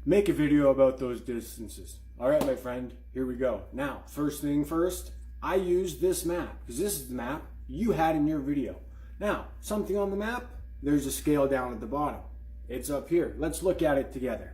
make a video about those distances. All right, my friend, here we go. Now, first thing first, I used this map because this is the map you had in your video. Now, something on the map, there's a scale down at the bottom. It's up here. Let's look at it together.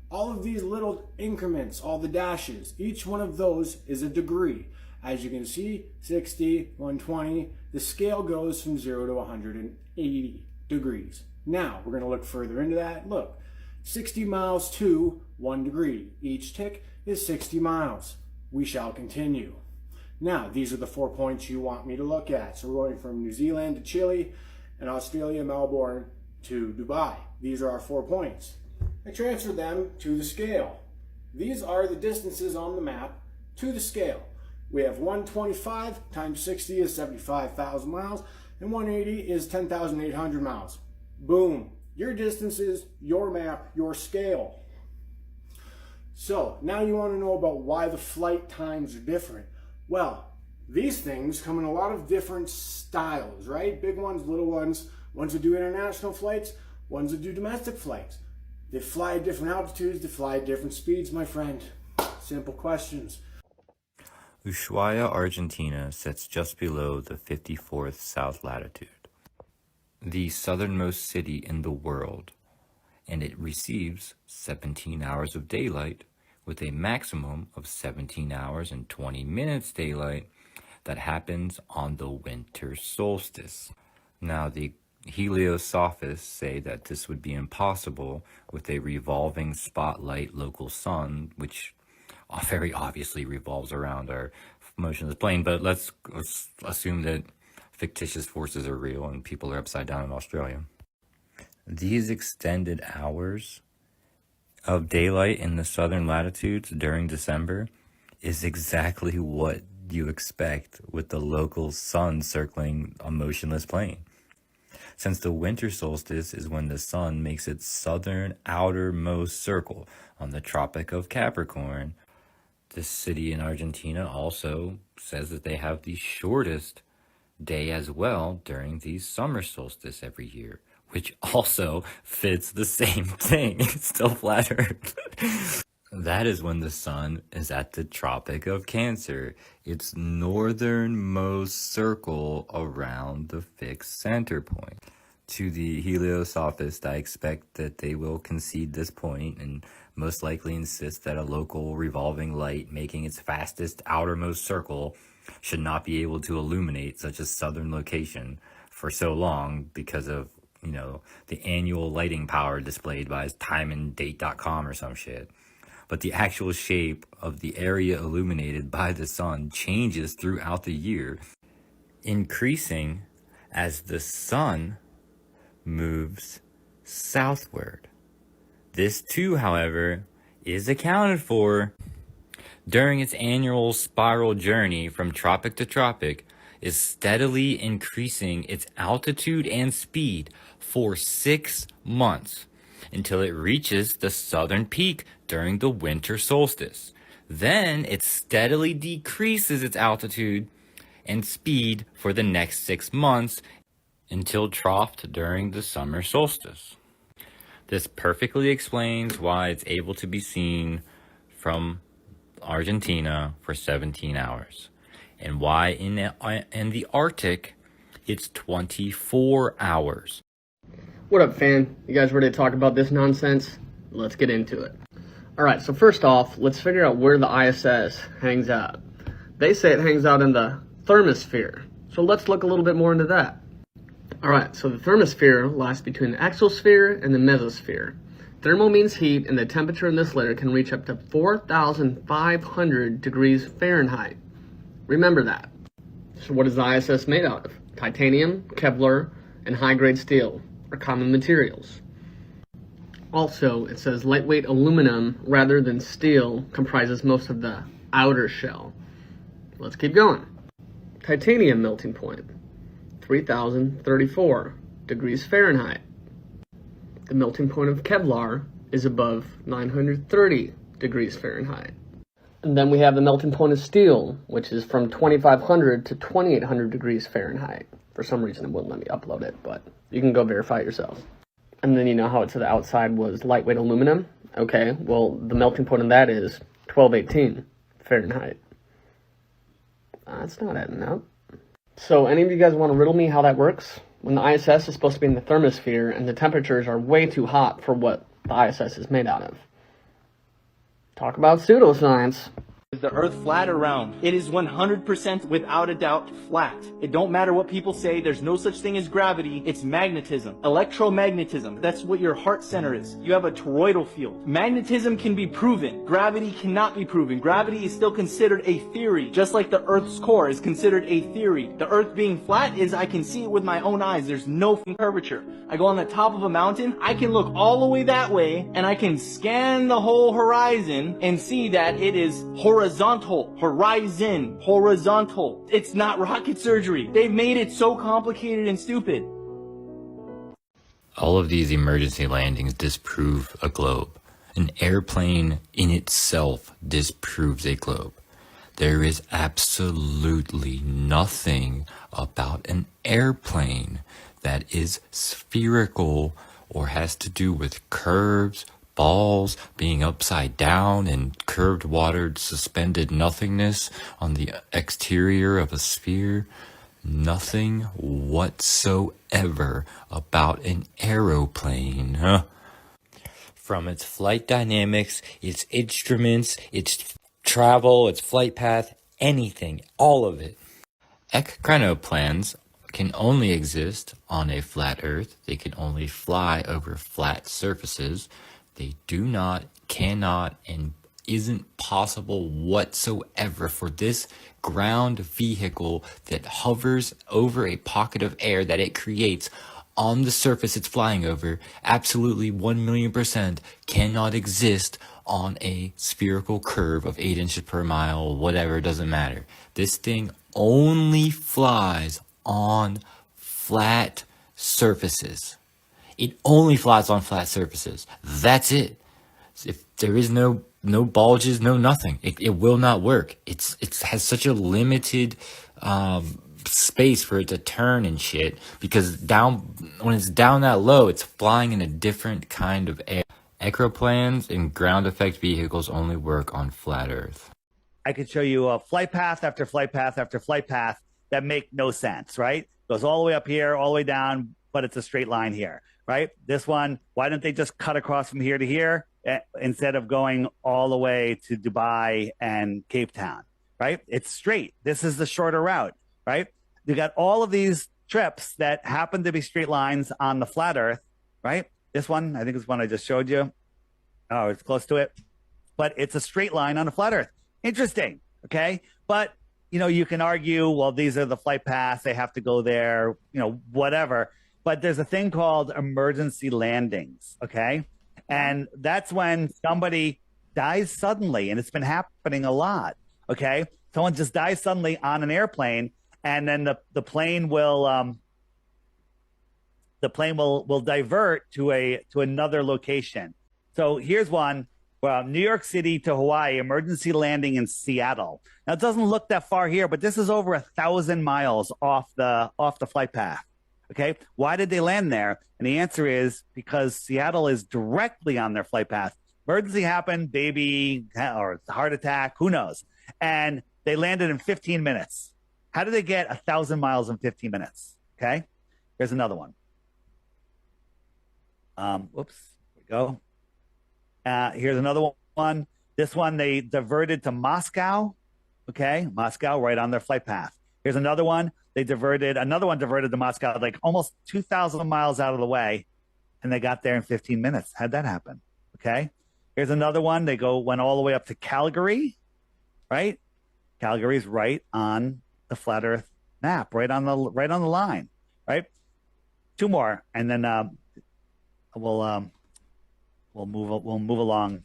All of these little increments, all the dashes, each one of those is a degree. As you can see, 60, 120, the scale goes from 0 to 180 degrees. Now, we're going to look further into that. Look, 60 miles to 1 degree. Each tick is 60 miles. We shall continue. Now, these are the 4 points you want me to look at. So we're going from New Zealand to Chile, and Australia, Melbourne to Dubai. These are our 4 points. I transferred them to the scale. These are the distances on the map to the scale. We have 125 times 60 is 75,000 miles, and 180 is 10,800 miles. Boom. Your distances, your map, your scale. So now you want to know about why the flight times are different. Well, these things come in a lot of different styles, right? Big ones, little ones, ones that do international flights, ones that do domestic flights. They fly at different altitudes, they fly at different speeds, my friend. Simple questions. Ushuaia, Argentina sits just below the 54th south latitude, the southernmost city in the world, and it receives 17 hours of daylight with a maximum of 17 hours and 20 minutes daylight that happens on the winter solstice. Now, the heliosophists say that this would be impossible with a revolving spotlight local sun, which very obviously revolves around our motionless plane, but let's assume that fictitious forces are real and people are upside down in Australia. These extended hours of daylight in the southern latitudes during December is exactly what you expect with the local sun circling a motionless plane. Since the winter solstice is when the sun makes its southern outermost circle on the Tropic of Capricorn, this city in Argentina also says that they have the shortest day as well during the summer solstice every year, which also fits the same thing. It's still flat Earth. That is when the sun is at the Tropic of Cancer, its northernmost circle around the fixed center point. To the heliosophists, I expect that they will concede this point and most likely insist that a local revolving light making its fastest outermost circle should not be able to illuminate such a southern location for so long because of, the annual lighting power displayed by timeanddate.com or some shit. But the actual shape of the area illuminated by the sun changes throughout the year, increasing as the sun moves southward. This too, however, is accounted for during its annual spiral journey from tropic to tropic, is steadily increasing its altitude and speed for 6 months until it reaches the southern peak during the winter solstice. Then it steadily decreases its altitude and speed for the next 6 months until troughed during the summer solstice. This perfectly explains why it's able to be seen from Argentina for 17 hours, and why in the Arctic it's 24 hours. What up, fam? You guys ready to talk about this nonsense? Let's get into it. Alright, so first off, let's figure out where the ISS hangs out. They say it hangs out in the thermosphere, so let's look a little bit more into that. Alright, so the thermosphere lies between the exosphere and the mesosphere. Thermal means heat, and the temperature in this layer can reach up to 4,500 degrees Fahrenheit. Remember that. So what is the ISS made out of? Titanium, Kevlar, and high-grade steel are common materials. Also, it says lightweight aluminum rather than steel comprises most of the outer shell. Let's keep going. Titanium melting point, 3,034 degrees Fahrenheit. The melting point of Kevlar is above 930 degrees Fahrenheit. And then we have the melting point of steel, which is from 2,500 to 2,800 degrees Fahrenheit. For some reason it wouldn't let me upload it, but you can go verify it yourself. And then you know how it to the outside was lightweight aluminum? Okay, well, the melting point in that is 1218 Fahrenheit. That's not adding up. So, any of you guys want to riddle me how that works? When the ISS is supposed to be in the thermosphere and the temperatures are way too hot for what the ISS is made out of. Talk about pseudoscience. Is the Earth flat or round? It is 100% without a doubt flat. It don't matter what people say, there's no such thing as gravity, it's magnetism. Electromagnetism, that's what your heart center is. You have a toroidal field. Magnetism can be proven, gravity cannot be proven. Gravity is still considered a theory, just like the Earth's core is considered a theory. The Earth being flat is I can see it with my own eyes, there's no curvature. I go on the top of a mountain, I can look all the way that way, and I can scan the whole horizon and see that it is horizontal. Horizontal. It's not rocket surgery. They've made it so complicated and stupid. All of these emergency landings disprove a globe. An airplane in itself disproves a globe. There is absolutely nothing about an airplane that is spherical or has to do with curves, balls being upside down and curved water suspended nothingness on the exterior of a sphere. Nothing whatsoever about an aeroplane. From its flight dynamics, its instruments, its travel, its flight path, anything, all of it. Echinoplanes can only exist on a flat Earth. They can only fly over flat surfaces. They do not, cannot, and isn't possible whatsoever for this ground vehicle that hovers over a pocket of air that it creates on the surface it's flying over. Absolutely 1,000,000% cannot exist on a spherical curve of 8 inches per mile, whatever, doesn't matter. This thing only flies on flat surfaces. It only flies on flat surfaces. That's it. If there is no bulges, no nothing, it will not work. It has such a limited space for it to turn and shit, because when it's down that low, it's flying in a different kind of air. Aeroplanes and ground effect vehicles only work on flat Earth. I could show you a flight path after flight path after flight path that make no sense, right? Goes all the way up here, all the way down, but it's a straight line here, right? This one, why didn't they just cut across from here to here instead of going all the way to Dubai and Cape Town, right? It's straight. This is the shorter route, right? You got all of these trips that happen to be straight lines on the flat Earth, right? This one, I think is one I just showed you. Oh, it's close to it. But it's a straight line on a flat Earth. Interesting, okay? But, you can argue, well, these are the flight paths. They have to go there, whatever. But there's a thing called emergency landings, okay? And that's when somebody dies suddenly, and it's been happening a lot, okay? Someone just dies suddenly on an airplane, and then the plane will divert to another location. So here's one. New York City to Hawaii, emergency landing in Seattle. Now, it doesn't look that far here, but this is over 1,000 miles off the flight path. Okay, why did they land there? And the answer is because Seattle is directly on their flight path. Emergency happened, baby, or heart attack, who knows? And they landed in 15 minutes. How did they get 1,000 miles in 15 minutes? Okay, here's another one. Whoops, here we go. Here's another one. This one, they diverted to Moscow. Okay, Moscow, right on their flight path. Here's another one. Another one diverted to Moscow, like almost 2,000 miles out of the way, and they got there in 15 minutes. How'd that happen? Okay. Here's another one. They went all the way up to Calgary, right? Calgary's right on the flat Earth map, right on the line, right? Two more, and then we'll move along.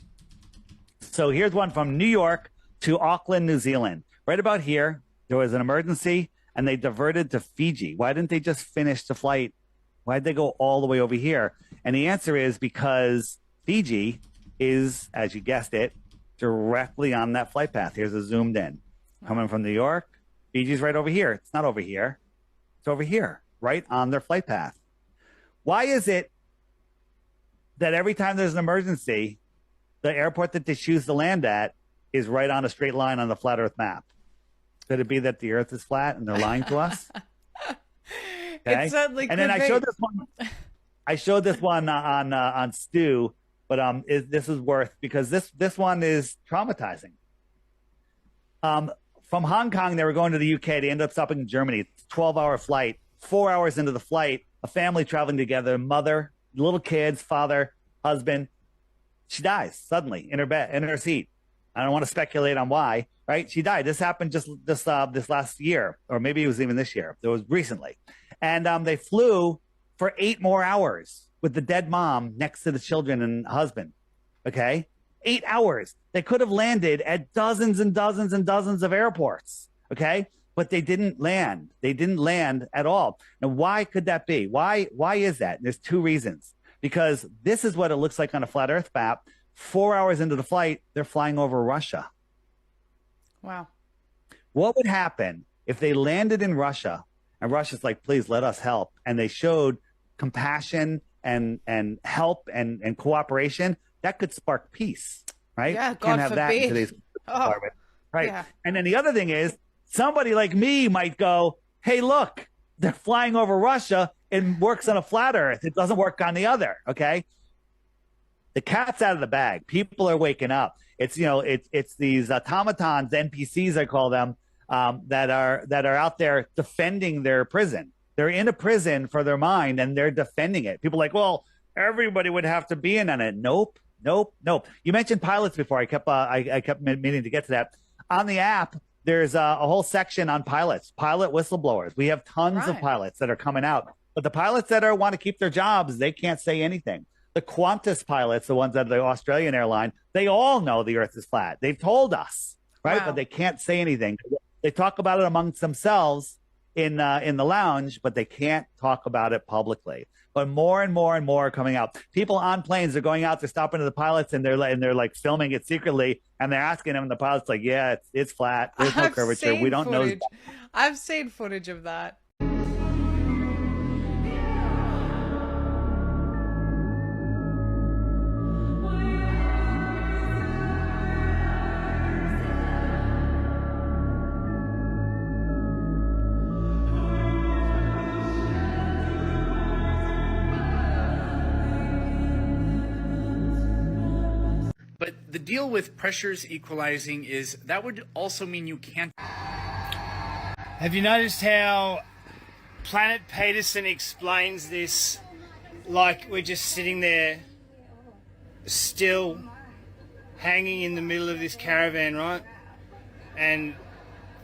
So here's one from New York to Auckland, New Zealand. Right about here, there was an emergency, and they diverted to Fiji. Why didn't they just finish the flight? Why did they go all the way over here? And the answer is because Fiji is, as you guessed it, directly on that flight path. Here's a zoomed in. Coming from New York, Fiji's right over here. It's not over here. It's over here, right on their flight path. Why is it that every time there's an emergency, the airport that they choose to land at is right on a straight line on the flat Earth map. Could it be that the Earth is flat and they're lying to us? Okay. It certainly and then could I be. showed this one. I showed this one on Stu, but this is worth because this one is traumatizing. From Hong Kong, they were going to the UK. They ended up stopping in Germany. It's a 12-hour flight. 4 hours into the flight, a family traveling together, mother, little kids, father, husband. She dies suddenly in her bed, in her seat. I don't want to speculate on why, right? She died. This happened just this last year, or maybe it was even this year. It was recently. And they flew for 8 more hours with the dead mom next to the children and husband. Okay? 8 hours. They could have landed at dozens and dozens and dozens of airports. Okay? But they didn't land. They didn't land at all. Now, why could that be? Why is that? There's 2 reasons. Because this is what it looks like on a flat Earth map. 4 hours into the flight, they're flying over Russia. Wow. What would happen if they landed in Russia and Russia's like, please let us help? And they showed compassion and help and cooperation. That could spark peace, right? Yeah, Can't God have that in forbid. today's environment, right? Yeah. And then the other thing is somebody like me might go, hey, look, they're flying over Russia. It works on a flat Earth. It doesn't work on the other, okay? The cat's out of the bag. People are waking up. It's it's these automatons, NPCs I call them, that are out there defending their prison. They're in a prison for their mind and they're defending it. People are like, well, everybody would have to be in on it. Nope. You mentioned pilots before. I kept meaning to get to that. On the app, there's a whole section on pilots, pilot whistleblowers. We have tons of pilots that are coming out, but the pilots that want to keep their jobs, they can't say anything. The Qantas pilots, the ones that are the Australian airline, they all know the Earth is flat. They've told us, right? Wow. But they can't say anything. They talk about it amongst themselves in the lounge, but they can't talk about it publicly. But more and more and more are coming out. People on planes are going out, they're stopping to the pilots, and they're like filming it secretly, and they're asking them, and the pilot's like, "Yeah, it's flat. There's no curvature. We don't know." I've seen footage of that. But the deal with pressures equalizing is that would also mean you can't. Have you noticed how Planet Peterson explains this like we're just sitting there still hanging in the middle of this caravan, right? And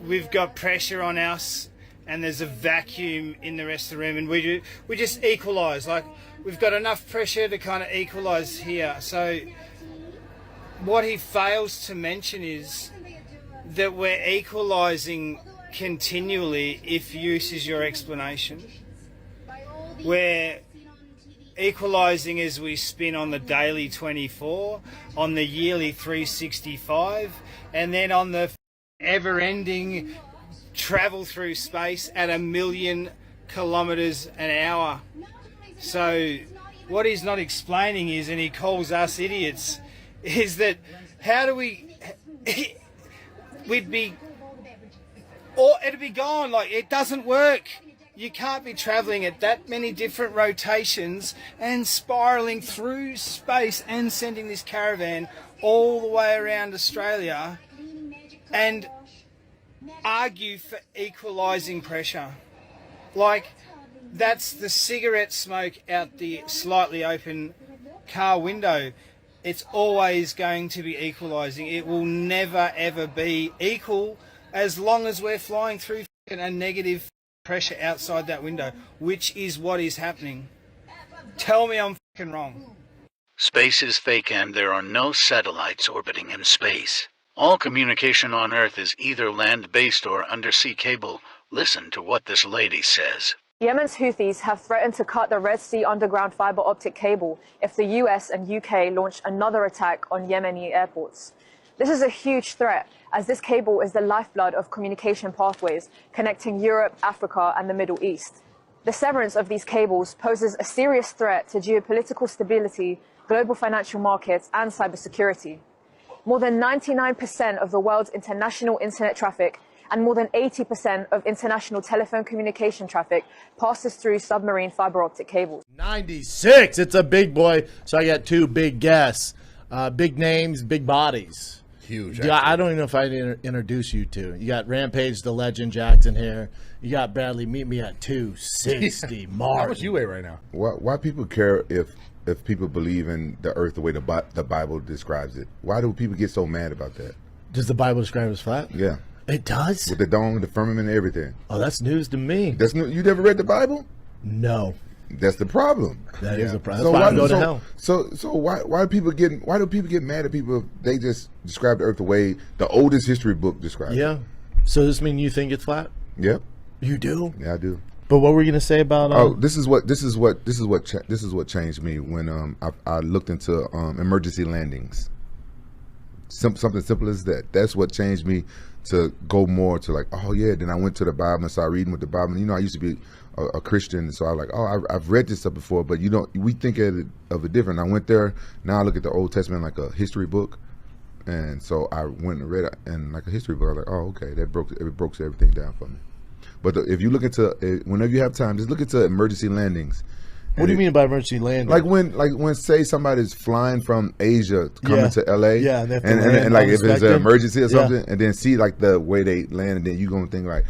we've got pressure on us and there's a vacuum in the rest of the room and we just equalize. Like we've got enough pressure to kind of equalize here. So what he fails to mention is that we're equalizing continually if use is your explanation. We're equalizing as we spin on the daily 24, on the yearly 365, and then on the ever-ending travel through space at 1,000,000 kilometers an hour. So what he's not explaining is, and he calls us idiots, is that how do it'd be gone. Like it doesn't work. You can't be traveling at that many different rotations and spiraling through space and sending this caravan all the way around Australia and argue for equalizing pressure. Like that's the cigarette smoke out the slightly open car window. It's always going to be equalizing. It will never ever be equal as long as we're flying through a negative pressure outside that window, which is what is happening. Tell me I'm wrong. Space is fake and there are no satellites orbiting in space. All communication on Earth is either land-based or undersea cable. Listen to what this lady says. Yemen's Houthis have threatened to cut the Red Sea underground fiber optic cable if the US and UK launch another attack on Yemeni airports. This is a huge threat, as this cable is the lifeblood of communication pathways connecting Europe, Africa, and the Middle East. The severance of these cables poses a serious threat to geopolitical stability, global financial markets, and cybersecurity. More than 99% of the world's international internet traffic and more than 80% of international telephone communication traffic passes through submarine fiber optic cables. 96, it's a big boy, so I got two big guests. Big names, big bodies. Huge. Yeah, I don't even know if I'd introduce you to. You got Rampage the Legend Jackson here. You got Bradley, meet me at 260 Martin. How much you weigh right now? Why people care if people believe in the earth the way the Bible describes it? Why do people get so mad about that? Does the Bible describe it as flat? Yeah. It does? With the dome, the firmament, and everything. Oh, that's news to me. That's new. You never read the Bible? No. That's the problem. That is a problem. That's why I go to hell. So why do people get mad at people if they just describe the earth the way the oldest history book describes it? Yeah. So this mean you think it's flat? Yep. You do? Yeah, I do. But what were you gonna say about? This is what changed me when I looked into emergency landings. Something simple as that. That's what changed me to go more to like, oh yeah. Then I went to the Bible and started reading with the Bible. You know, I used to be a Christian, so I was like, oh, I've read this stuff before, but we think of it different. I went there. Now I look at the Old Testament like a history book, and so I went and read it and like a history book. I was like, oh, okay, it broke everything down for me. But if you look into whenever you have time, just look into emergency landings. What do you mean by emergency landing? Like when say somebody's flying from Asia coming to LA, yeah, and like if it's an emergency or something, and then see like the way they land, and then you gonna think like,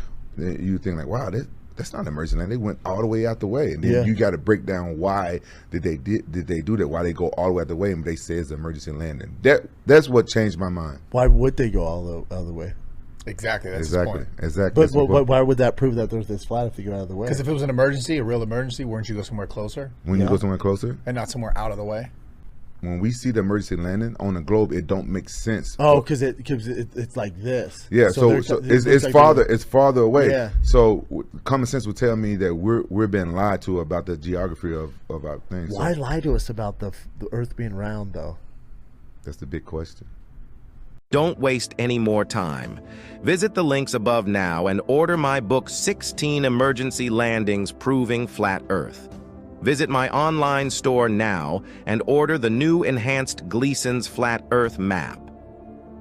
wow, that's not an emergency landing. They went all the way out the way, and then you got to break down why did they do that? Why they go all the way out the way, and they say it's an emergency landing. That's what changed my mind. Why would they go all the way? Exactly. That's the point. Exactly. But why would that prove that the earth is flat if you go out of the way? Because if it was an emergency, a real emergency, wouldn't you go somewhere closer? When you go somewhere closer? And not somewhere out of the way? When we see the emergency landing on the globe, it don't make sense. Oh, because it's like this. Yeah, so it's like farther away. Yeah. So common sense would tell me that we're being lied to about the geography of our things. Why lie to us about the earth being round, though? That's the big question. Don't waste any more time. Visit the links above now and order my book, 16 Emergency Landings Proving Flat Earth. Visit my online store now and order the new enhanced Gleason's Flat Earth map.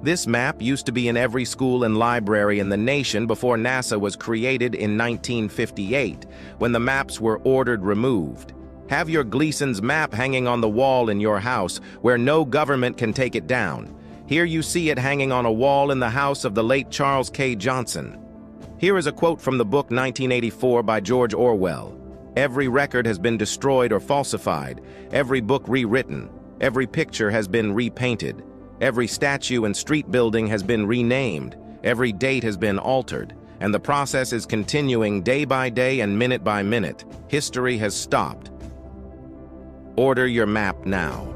This map used to be in every school and library in the nation before NASA was created in 1958, when the maps were ordered removed. Have your Gleason's map hanging on the wall in your house where no government can take it down. Here you see it hanging on a wall in the house of the late Charles K. Johnson. Here is a quote from the book 1984 by George Orwell. Every record has been destroyed or falsified, every book rewritten, every picture has been repainted, every statue and street building has been renamed, every date has been altered, and the process is continuing day by day and minute by minute. History has stopped. Order your map now.